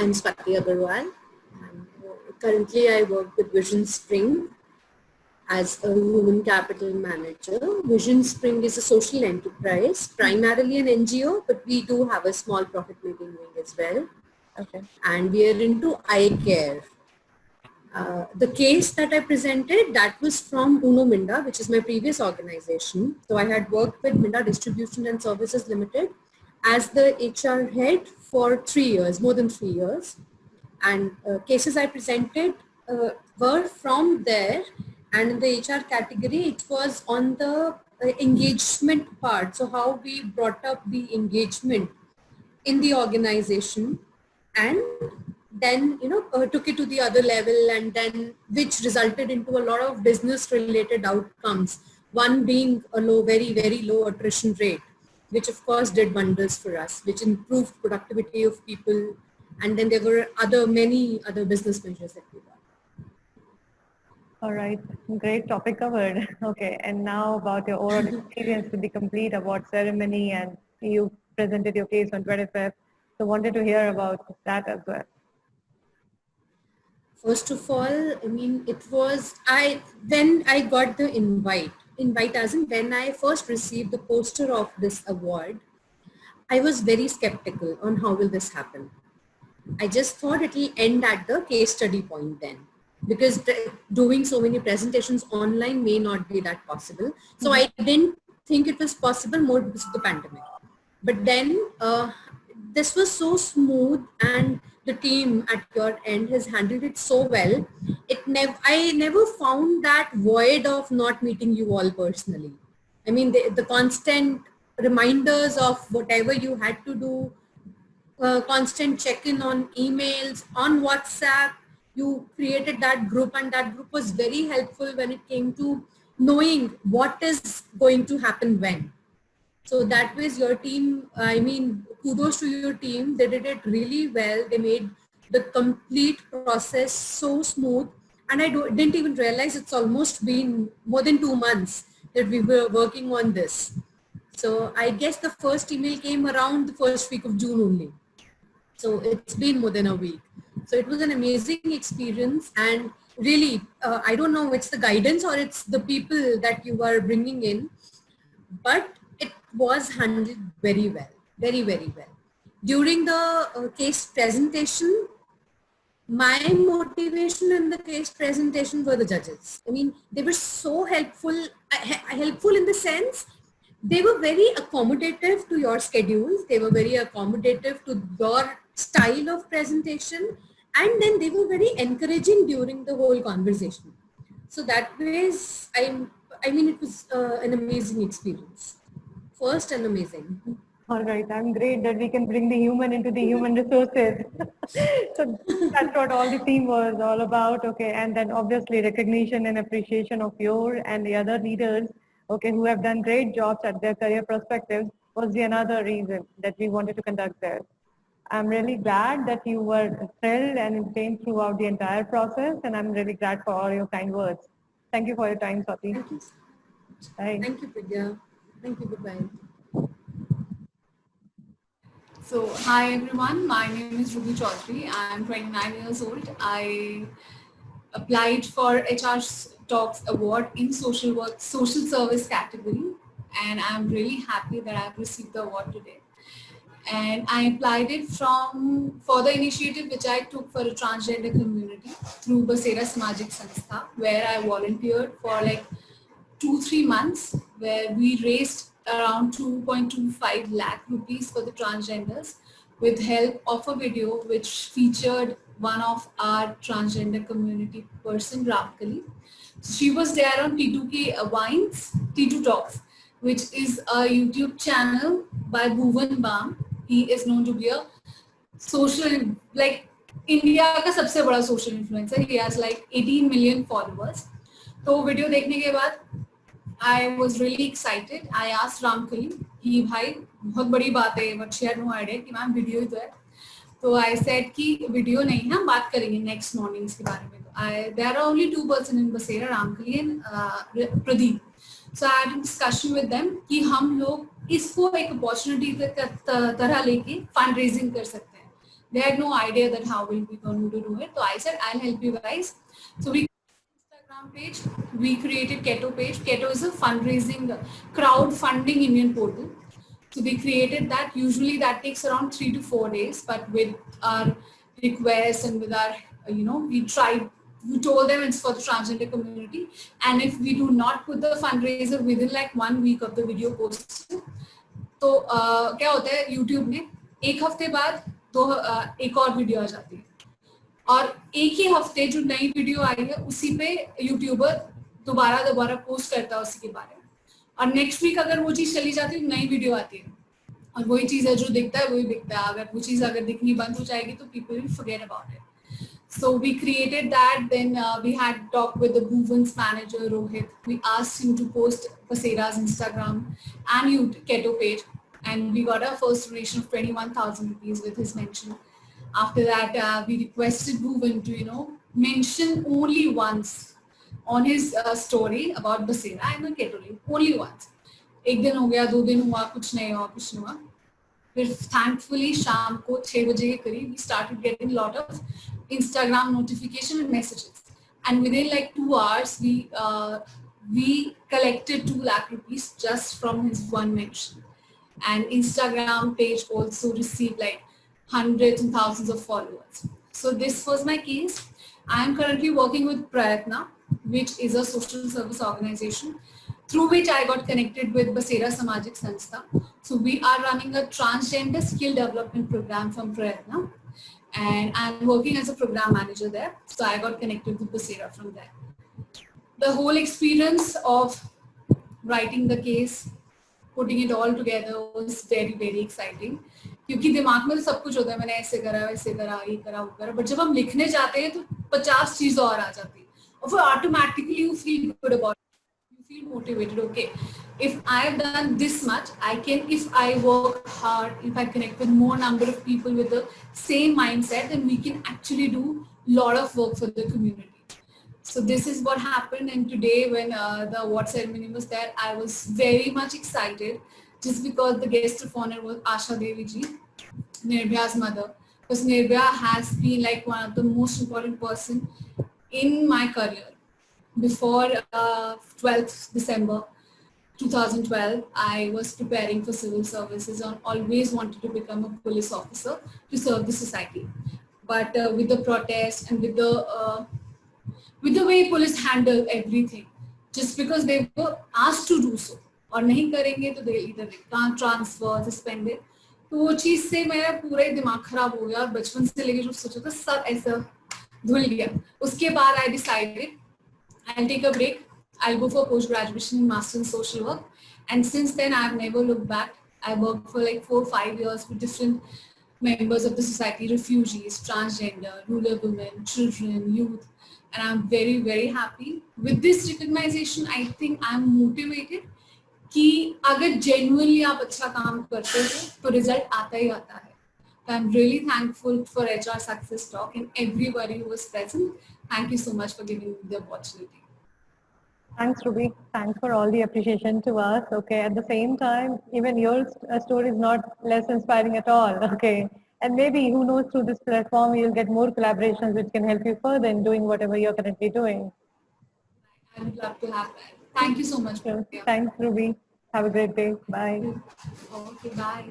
I'm Swati Agarwal. And currently, I work with Vision Spring as a human capital manager. Vision Spring is a social enterprise, primarily an NGO, but we do have a small profit-making wing as well. Okay. And we are into eye care. The case that I presented, that was from Uno Minda, which is my previous organization. So I had worked with Minda Distribution and Services Limited as the HR head for 3 years, more than 3 years. And cases I presented were from there. And in the HR category, it was on the engagement part. So how we brought up the engagement in the organization and then took it to the other level, and then which resulted into a lot of business related outcomes, one being a very low attrition rate, which of course did wonders for us, which improved productivity of people. And then there were many other business measures that we got. All right, great topic covered. Okay, and now about your overall experience with the complete award ceremony, and you presented your case on 25th. So wanted to hear about that as well. First of all, I mean, it was, when I got the invite as in when I first received the poster of this award, I was very skeptical on how will this happen. I just thought it will end at the case study point then, because doing so many presentations online may not be that possible. So I didn't think it was possible more because of the pandemic. But then this was so smooth, and the team at your end has handled it so well. I never found that void of not meeting you all personally. I mean, the constant reminders of whatever you had to do, constant check-in on emails, on WhatsApp. You created that group, and that group was very helpful when it came to knowing what is going to happen when. So that was your team. I mean, kudos to your team. They did it really well. They made the complete process so smooth. And I didn't even realize it's almost been more than 2 months that we were working on this. So I guess the first email came around the first week of June only. So it's been more than a week. So it was an amazing experience. And really, I don't know, it's the guidance or it's the people that you are bringing in, but it was handled very well, very well. During the case presentation, my motivation in the case presentation were the judges. I mean, they were so helpful in the sense they were very accommodative to your schedules. They were very accommodative to your style of presentation. And then they were very encouraging during the whole conversation. So that was, I mean, it was an amazing experience. First and amazing. All right, I'm great that we can bring the human into the human resources. So that's what all the team was all about. Okay, and then obviously recognition and appreciation of your and the other leaders, okay, who have done great jobs at their career perspectives was the another reason that we wanted to conduct this. I'm really glad that you were thrilled and entertained throughout the entire process, and I'm really glad for all your kind words. Thank you for your time, Swati. Thank you. Bye. Thank you, Pridya. Thank you. Goodbye. So, hi everyone. My name is Ruby Chaudhary. I'm 29 years old. I applied for HR Talks Award in social work, social service category, and I'm really happy that I've received the award today. And I applied it for the initiative which I took for a transgender community through Basera Samajik Sanstha, where I volunteered for like 2-3 months, where we raised around 2.25 lakh rupees for the transgenders with help of a video which featured one of our transgender community person, Ramkali. She was there on T2K Wines, T2 Talks, which is a YouTube channel by Bhuvan Bam. He is known to be a social, like India का सबसे बड़ा social influencer. He has like 18 million followers. तो video देखने के बाद I was really excited. I asked Ramkali कि भाई बहुत बड़ी बात है, but she had no idea कि मैम वीडियो ही तो है. तो I said कि वीडियो नहीं है, हम बात करेंगे next morning इसके बारे में. There are only 2 persons in Basera, Ramkali and Pradeep. So I had a discussion with them कि हम लोग इसको एक अपॉर्चुनिटी की तरह लेके फंड रेजिंग कर सकते हैं. They had no idea that how we'll be going to do it. So I said, I'll help you guys. So we Instagram page, we created Keto page. Keto is a fundraising, crowdfunding Indian portal. So we created that. Usually that takes around 3 to 4 days, but with our requests and with our, we told them it's for the transgender community. And if we do not put the fundraiser within like 1 week of the video posted, तो क्या होता है YouTube में एक हफ्ते बाद एक और वीडियो आ जाती है और एक ही हफ्ते जो नई वीडियो आई है उसी पे यूट्यूबर दोबारा पोस्ट करता है उसी के बारे में और नेक्स्ट वीक अगर वो चीज चली जाती है नई वीडियो आती है और वही चीज है जो दिखता है वही दिखता है अगर वो चीज अगर दिखनी बंद हो जाएगी तो people will forget about it. So we created that. Then we had talked with the Bhuvan's manager Rohit. We asked him to post Basera's Instagram and Keto page, and we got our first donation of 21,000 rupees with his mention. After that, we requested Bhuvan to mention only once on his story about Basera and the Keto link. Only once. एक दिन हो गया, 2 दिन हुआ, कुछ नहीं हुआ. फिर thankfully शाम को 6 बजे के करीब we started getting a lot of Instagram notification and messages, and within like 2 hours we collected 2 lakh rupees just from his one mention, and Instagram page also received like hundreds and thousands of followers. So this was my case. I am currently working with Prayatna, which is a social service organization through which I got connected with Basera Samajik Sanstha. So we are running a transgender skill development program from Prayatna, and I'm working as a program manager there. So I got connected with Basera from there. The whole experience of writing the case, putting it all together was very, very exciting. क्योंकि दिमाग में तो सब कुछ होता है, मैंने ऐसे करा, वैसे करा, ये करा, वो करा, बट जब हम लिखने जाते हैं तो 50 चीजें और आ जाती है और फिर automatically you feel good about, you feel motivated. Okay, if I have done this much, I can, if I work hard, if I connect with more number of people with the same mindset, then we can actually do a lot of work for the community. So this is what happened. And today when the award ceremony was there, I was very much excited just because the guest of honor was Asha Devi ji, Nirbhaya's mother, because Nirbhaya has been like one of the most important person in my career. Before 12th December 2012, I was preparing for civil services and always wanted to become a police officer to serve the society. But with the protest and with the way police handle everything, just because they were asked to do so, और नहीं करेंगे तो they either can't transfer, suspended. तो वो चीज से मेरा पूरा ही दिमाग खराब हो गया और बचपन से लेके जो सोचा था सब ऐसा धुल गया. उसके बाद I decided I'll take a break. I'll go for post-graduation in Master in Social Work. And since then, I've never looked back. I worked for like 4 or 5 years with different members of the society, refugees, transgender, rural women, children, youth. And I'm very, very happy. With this recognition, I think I'm motivated कि अगर genuinely आप अच्छा काम करते हो तो result आता ही आता है. So I'm really thankful for HR Success Talk and everybody who was present. Thank you so much for giving me the opportunity. Thanks, Ruby. Thanks for all the appreciation to us. Okay, at the same time, even your story is not less inspiring at all. Okay, and maybe who knows, through this platform you'll get more collaborations which can help you further in doing whatever you're currently doing. I would love to have that. Thank you so much. Sure. Thanks, Ruby. Have a great day. Bye. Okay, bye.